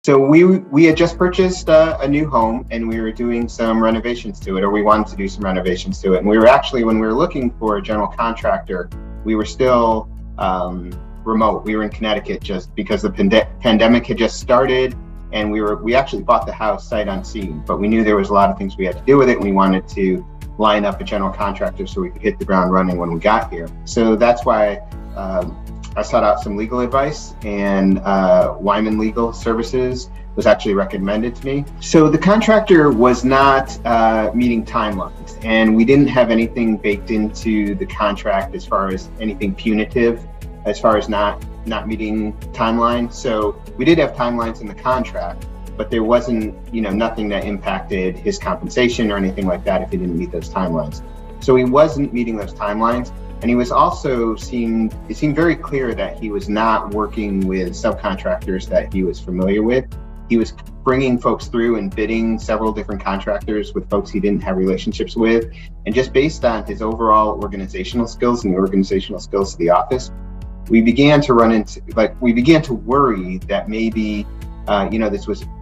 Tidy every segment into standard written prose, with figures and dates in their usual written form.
So we had just purchased a new home, and we were doing some renovations to it, or we wanted to do some renovations to it. And we were actually, when we were looking for a general contractor, we were still remote. We were in Connecticut just because the pandemic had just started, and we actually bought the house sight unseen, but we knew there was a lot of things we had to do with it, and we wanted to line up a general contractor so we could hit the ground running when we got here. So that's why I sought out some legal advice, and Wyman Legal Solutions was actually recommended to me. So the contractor was not meeting timelines, and we didn't have anything baked into the contract as far as anything punitive, as far as not meeting timelines. So we did have timelines in the contract, but there wasn't, nothing that impacted his compensation or anything like that if he didn't meet those timelines. So he wasn't meeting those timelines. And he was also it seemed very clear that he was not working with subcontractors that he was familiar with. He was bringing folks through and bidding several different contractors with folks he didn't have relationships with. And just based on his overall organizational skills and the organizational skills of the office, we began to worry that maybe,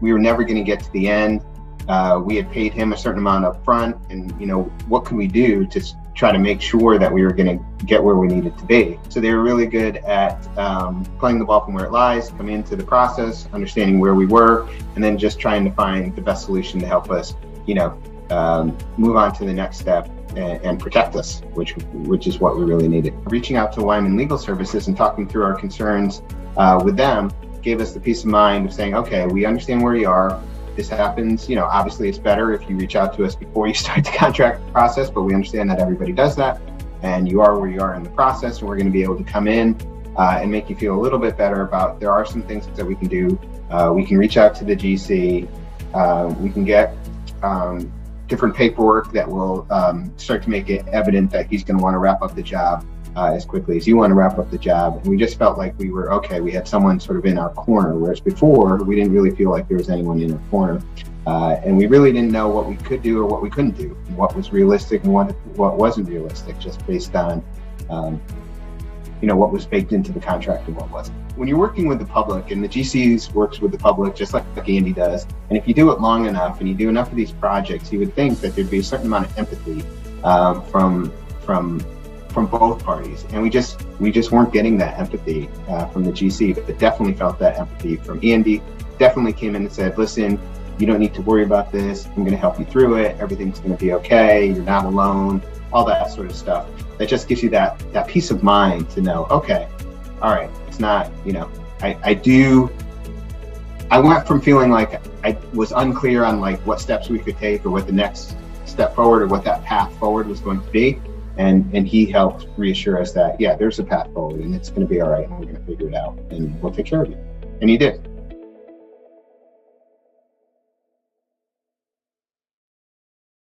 we were never going to get to the end. We had paid him a certain amount up front, and what could we do to try to make sure that we were going to get where we needed to be? So they were really good at playing the ball from where it lies, coming into the process, understanding where we were, and then just trying to find the best solution to help us, move on to the next step and protect us, which is what we really needed. Reaching out to Wyman Legal Services and talking through our concerns with them gave us the peace of mind of saying, okay, we understand where you are. This happens, obviously it's better if you reach out to us before you start the contract process, but we understand that everybody does that, and you are where you are in the process, and we're going to be able to come in and make you feel a little bit better about, there are some things that we can do. We can reach out to the GC, we can get different paperwork that will start to make it evident that he's going to want to wrap up the job as quickly as you want to wrap up the job. And we just felt like we were okay. We had someone sort of in our corner, whereas before we didn't really feel like there was anyone in our corner. And we really didn't know what we could do or what we couldn't do, and what was realistic and what wasn't realistic, just based on what was baked into the contract and what wasn't. When you're working with the public, and the GCs works with the public just like Andy does, and if you do it long enough and you do enough of these projects, you would think that there'd be a certain amount of empathy from both parties, and we just weren't getting that empathy from the GC, but definitely felt that empathy from Andy. Definitely came in and said, listen, you don't need to worry about this. I'm going to help you through it. Everything's going to be okay. You're not alone. All that sort of stuff. That just gives you that peace of mind to know, okay, all right, it's not, I went from feeling like I was unclear on like what steps we could take or what the next step forward or what that path forward was going to be. And he helped reassure us that, yeah, there's a path forward and it's going to be all right, and we're going to figure it out and we'll take care of it. And he did.